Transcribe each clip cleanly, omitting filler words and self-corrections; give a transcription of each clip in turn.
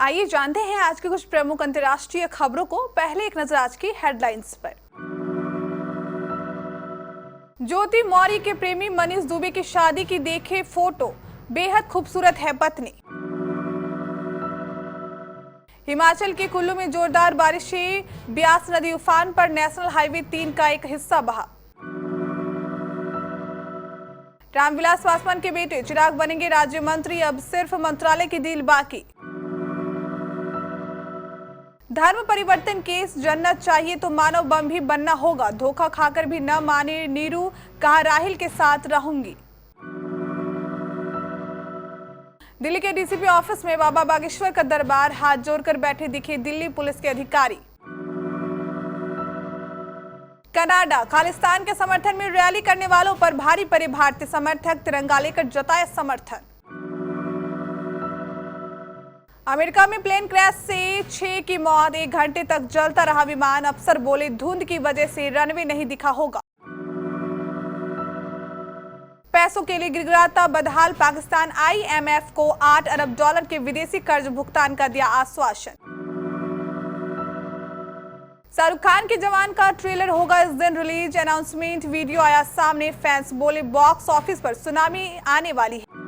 आइए जानते हैं आज के कुछ प्रमुख अंतर्राष्ट्रीय खबरों को। पहले एक नजर आज की हेडलाइंस पर। ज्योति मौर्य के प्रेमी मनीष दुबे की शादी की देखे फोटो, बेहद खूबसूरत है पत्नी। हिमाचल के कुल्लू में जोरदार बारिश से ब्यास नदी उफान पर, नेशनल हाईवे 3 का एक हिस्सा बहा। रामविलास पासवान के बेटे चिराग बनेंगे राज्य मंत्री, अब सिर्फ मंत्रालय की डील बाकी। धर्म परिवर्तन केस, जन्नत चाहिए तो मानव बम भी बनना होगा, धोखा खाकर भी न माने नीरू, कहा राहिल के साथ रहूंगी। दिल्ली के डीसीपी ऑफिस में बाबा बागेश्वर का दरबार, हाथ जोड़कर बैठे दिखे दिल्ली पुलिस के अधिकारी। कनाडा, खालिस्तान के समर्थन में रैली करने वालों पर भारी पड़े भारतीय समर्थक, तिरंगा लेकर जताया समर्थन। अमेरिका में प्लेन क्रैश से 6 की मौत, 1 घंटे तक जलता रहा विमान, अफसर बोले धुंध की वजह से रनवे नहीं दिखा होगा। पैसों के लिए गिड़गिड़ाता बदहाल पाकिस्तान, आईएमएफ को $8 अरब के विदेशी कर्ज भुगतान का दिया आश्वासन। शाहरुख खान के जवान का ट्रेलर होगा इस दिन रिलीज, अनाउंसमेंट वीडियो आया सामने, फैंस बोले बॉक्स ऑफिस पर सुनामी आने वाली है।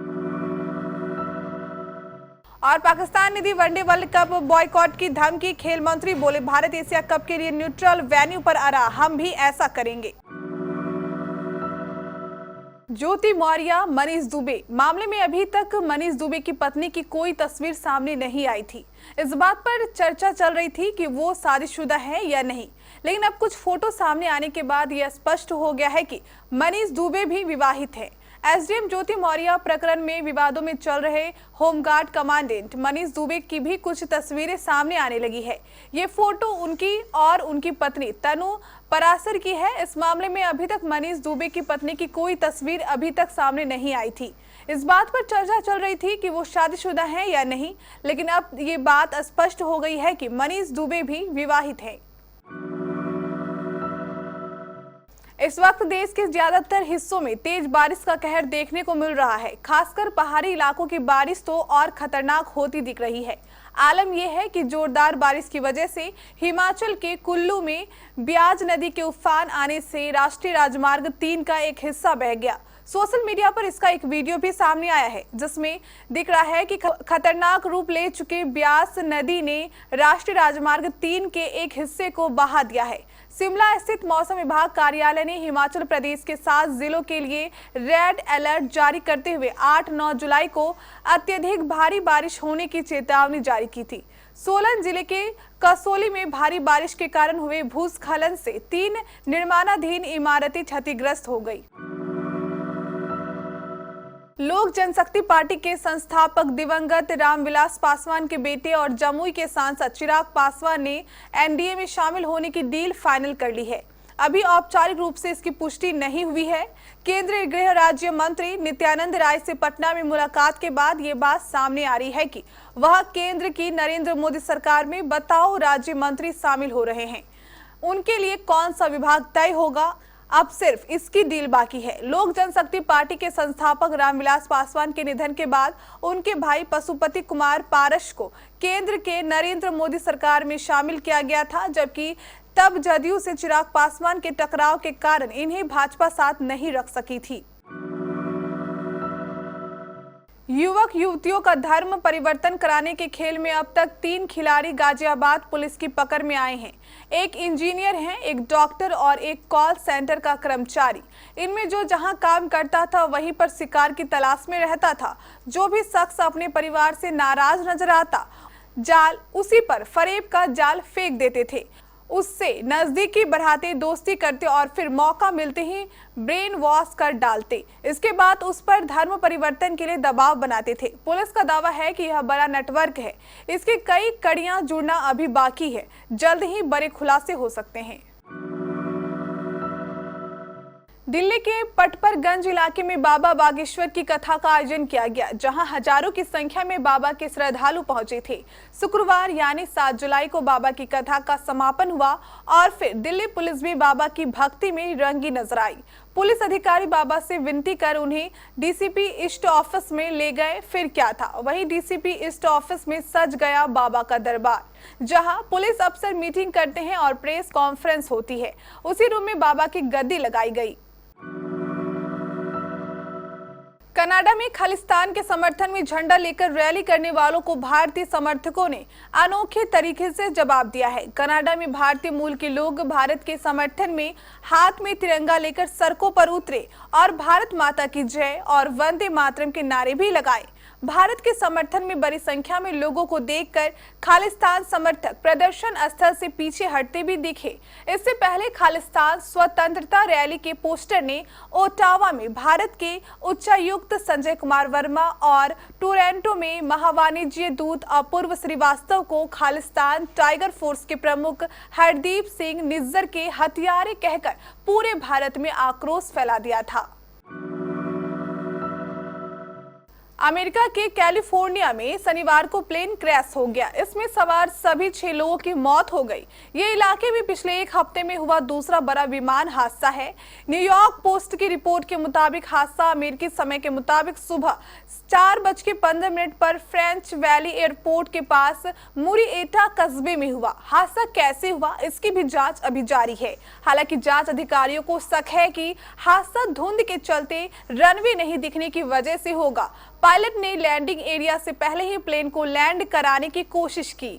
और पाकिस्तान ने दी वनडे वर्ल्ड कप बॉयकॉट की धमकी, खेल मंत्री बोले भारत एशिया कप के लिए न्यूट्रल वेन्यू पर आ रहा, हम भी ऐसा करेंगे। ज्योति मौर्य मनीष दुबे मामले में अभी तक मनीष दुबे की पत्नी की कोई तस्वीर सामने नहीं आई थी। इस बात पर चर्चा चल रही थी कि वो शादीशुदा है या नहीं, लेकिन अब कुछ फोटो सामने आने के बाद यह स्पष्ट हो गया है कि मनीष दुबे भी विवाहित है। एसडीएम ज्योति मौर्य प्रकरण में विवादों में चल रहे होमगार्ड कमांडेंट मनीष दुबे की भी कुछ तस्वीरें सामने आने लगी है। ये फोटो उनकी और उनकी पत्नी तनु परासर की है। इस मामले में अभी तक मनीष दुबे की पत्नी की कोई तस्वीर अभी तक सामने नहीं आई थी। इस बात पर चर्चा चल रही थी कि वो शादीशुदा हैं या नहीं, लेकिन अब ये बात स्पष्ट हो गई है कि मनीष दुबे भी विवाहित हैं। इस वक्त देश के ज्यादातर हिस्सों में तेज बारिश का कहर देखने को मिल रहा है। खासकर पहाड़ी इलाकों की बारिश तो और खतरनाक होती दिख रही है। आलम यह है कि जोरदार बारिश की वजह से हिमाचल के कुल्लू में ब्यास नदी के उफान आने से राष्ट्रीय राजमार्ग 3 का एक हिस्सा बह गया। सोशल मीडिया पर इसका एक वीडियो भी सामने आया है, जिसमें दिख रहा है कि खतरनाक रूप ले चुके ब्यास नदी ने राष्ट्रीय राजमार्ग 3 के एक हिस्से को बहा दिया है। शिमला स्थित मौसम विभाग कार्यालय ने हिमाचल प्रदेश के 7 जिलों के लिए रेड अलर्ट जारी करते हुए 8-9 जुलाई को अत्यधिक भारी बारिश होने की चेतावनी जारी की थी। सोलन जिले के कसोली में भारी बारिश के कारण हुए भूस्खलन से 3 निर्माणाधीन इमारतें क्षतिग्रस्त हो गई। लोक जनशक्ति पार्टी के संस्थापक दिवंगत रामविलास पासवान के बेटे और जमुई के सांसद चिराग पासवान ने एनडीए में शामिल होने की डील फाइनल कर ली है। अभी औपचारिक रूप से इसकी पुष्टि नहीं हुई है। केंद्रीय गृह राज्य मंत्री नित्यानंद राय से पटना में मुलाकात के बाद ये बात सामने आ रही है कि वह केंद्र की नरेंद्र मोदी सरकार में बताओ राज्य मंत्री शामिल हो रहे हैं। उनके लिए कौन सा विभाग तय होगा, अब सिर्फ इसकी डील बाकी है। लोक जनशक्ति पार्टी के संस्थापक रामविलास पासवान के निधन के बाद उनके भाई पशुपति कुमार पारस को केंद्र के नरेंद्र मोदी सरकार में शामिल किया गया था, जबकि तब जदयू से चिराग पासवान के टकराव के कारण इन्हें भाजपा साथ नहीं रख सकी थी। युवक युवतियों का धर्म परिवर्तन कराने के खेल में अब तक 3 खिलाड़ी गाजियाबाद पुलिस की पकड़ में आए हैं। एक इंजीनियर हैं, एक डॉक्टर और एक कॉल सेंटर का कर्मचारी। इनमें जो जहां काम करता था वहीं पर शिकार की तलाश में रहता था। जो भी शख्स अपने परिवार से नाराज नजर आता, जाल उसी पर फरेब का जाल फेंक देते थे, उससे नजदीकी बढ़ाते, दोस्ती करते और फिर मौका मिलते ही ब्रेन वॉश कर डालते। इसके बाद उस पर धर्म परिवर्तन के लिए दबाव बनाते थे। पुलिस का दावा है कि यह बड़ा नेटवर्क है, इसकी कई कड़ियां जुड़ना अभी बाकी है, जल्द ही बड़े खुलासे हो सकते हैं। दिल्ली के पटपरगंज इलाके में बाबा बागेश्वर की कथा का आयोजन किया गया, जहां हजारों की संख्या में बाबा के श्रद्धालु पहुंचे थे। शुक्रवार यानी 7 जुलाई को बाबा की कथा का समापन हुआ और फिर दिल्ली पुलिस भी बाबा की भक्ति में रंगी नजर आई। पुलिस अधिकारी बाबा से विनती कर उन्हें डीसीपी ईस्ट ऑफिस में ले गए। फिर क्या था, वहीं डीसीपी ईस्ट ऑफिस में सज गया बाबा का दरबार, जहां पुलिस अफसर मीटिंग करते हैं और प्रेस कॉन्फ्रेंस होती है। उसी रूम में बाबा की गद्दी लगाई गई। कनाडा में खालिस्तान के समर्थन में झंडा लेकर रैली करने वालों को भारतीय समर्थकों ने अनोखे तरीके से जवाब दिया है। कनाडा में भारतीय मूल के लोग भारत के समर्थन में हाथ में तिरंगा लेकर सड़कों पर उतरे और भारत माता की जय और वंदे मातरम के नारे भी लगाए। भारत के समर्थन में बड़ी संख्या में लोगों को देखकर खालिस्तान समर्थक प्रदर्शन स्थल से पीछे हटते भी दिखे। इससे पहले खालिस्तान स्वतंत्रता रैली के पोस्टर ने ओटावा में भारत के उच्चायुक्त संजय कुमार वर्मा और टोरंटो में महावाणिज्य दूत अपूर्व श्रीवास्तव को खालिस्तान टाइगर फोर्स के प्रमुख हरदीप सिंह निज्जर के हथियारे कहकर पूरे भारत में आक्रोश फैला दिया था। अमेरिका के कैलिफोर्निया में शनिवार को प्लेन क्रैश हो गया। इसमें सवार सभी 6 लोगों की मौत हो गई। ये इलाके में पिछले एक हफ्ते में हुआ दूसरा बड़ा विमान हादसा है। न्यूयॉर्क पोस्ट की रिपोर्ट के मुताबिक हादसा अमेरिकी समय के मुताबिक सुबह 4:15 पर फ्रेंच वैली एयरपोर्ट के पास मुरिएटा कस्बे में हुआ। हादसा कैसे हुआ, इसकी भी जांच अभी जारी है। हालांकि जांच अधिकारियों को शक है कि हादसा धुंध के चलते रनवे नहीं दिखने की वजह से होगा। पायलट ने लैंडिंग एरिया से पहले ही प्लेन को लैंड कराने की कोशिश की।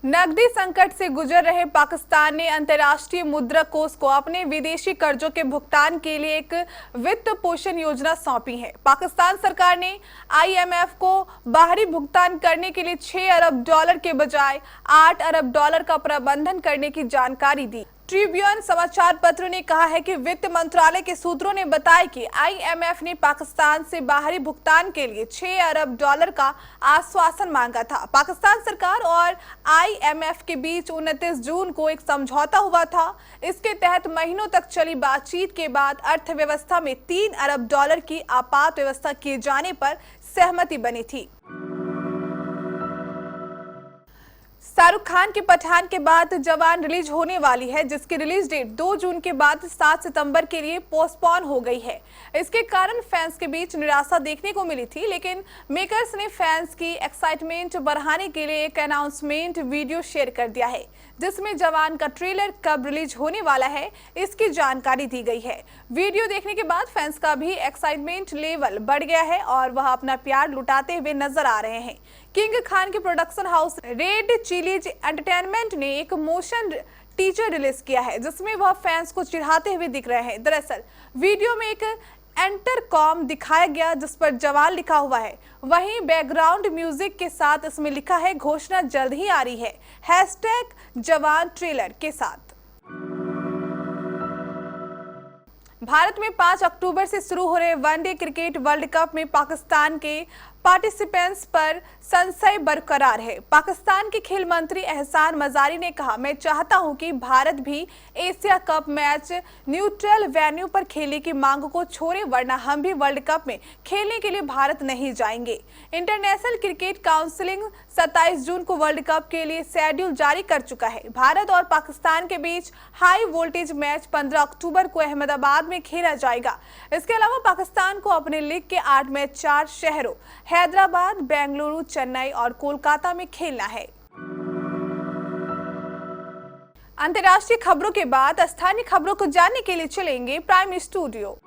नकदी संकट से गुजर रहे पाकिस्तान ने अंतर्राष्ट्रीय मुद्रा कोष को अपने विदेशी कर्जों के भुगतान के लिए एक वित्त पोषण योजना सौंपी है। पाकिस्तान सरकार ने आईएमएफ को बाहरी भुगतान करने के लिए $6 अरब के बजाय $8 अरब का प्रबंधन करने की जानकारी दी। ट्रिब्यून समाचार पत्र ने कहा है कि वित्त मंत्रालय के सूत्रों ने बताया कि आईएमएफ ने पाकिस्तान से बाहरी भुगतान के लिए $6 अरब का आश्वासन मांगा था। पाकिस्तान सरकार और आईएमएफ के बीच 29 जून को एक समझौता हुआ था। इसके तहत महीनों तक चली बातचीत के बाद अर्थव्यवस्था में $3 अरब की आपात व्यवस्था किए जाने पर सहमति बनी थी। शाहरुख खान की पठान के बाद जवान रिलीज होने वाली है, जिसकी रिलीज डेट 2 जून के बाद 7 सितंबर के लिए पोस्टपोन हो गई है। इसके कारण फैंस के बीच निराशा देखने को मिली थी, लेकिन मेकर्स ने फैंस की एक्साइटमेंट बढ़ाने के लिए एक अनाउंसमेंट वीडियो शेयर कर दिया है, जिसमें जवान का ट्रेलर कब रिलीज होने वाला है इसकी जानकारी दी गई है। वीडियो देखने के बाद फैंस का भी एक्साइटमेंट लेवल बढ़ गया है और वह अपना प्यार लुटाते हुए नजर आ रहे हैं। किंग खान के production house red chillies entertainment ने एक मोशन टीजर रिलीज किया है, जिसमें वह फैंस को चिढ़ाते हुए दिख रहे हैं। दरअसल वीडियो में एक एंटरकॉम दिखाया गया जिस पर जवान लिखा हुआ है। वहीं बैकग्राउंड म्यूजिक के साथ इसमें लिखा है घोषणा जल्द ही आ रही है, #जवान ट्रेलर के साथ। भारत में 5 अक्टूबर से शुरू हो रहे वनडे क्रिकेट वर्ल्ड कप में पाकिस्तान के पार्टिसिपेंट्स पर संशय बरकरार है। पाकिस्तान के खेल मंत्री एहसान मजारी ने कहा, मैं चाहता हूं कि भारत भी Asia cup match neutral venue पर खेलने की मांग को छोड़े, वरना हम भी वर्ल्ड कप में खेलने के लिए भारत नहीं जाएंगे। इंटरनेशनल क्रिकेट काउंसिलिंग 27 जून को वर्ल्ड कप के लिए शेड्यूल जारी कर चुका है। भारत और पाकिस्तान के बीच हाई वोल्टेज मैच 15 अक्टूबर को अहमदाबाद में खेला जाएगा। इसके अलावा पाकिस्तान को अपने लीग के 8 मैच 4 शहरों हैदराबाद, बेंगलुरु, चेन्नई और कोलकाता में खेलना है। अंतर्राष्ट्रीय खबरों के बाद स्थानीय खबरों को जानने के लिए चलेंगे प्राइम स्टूडियो।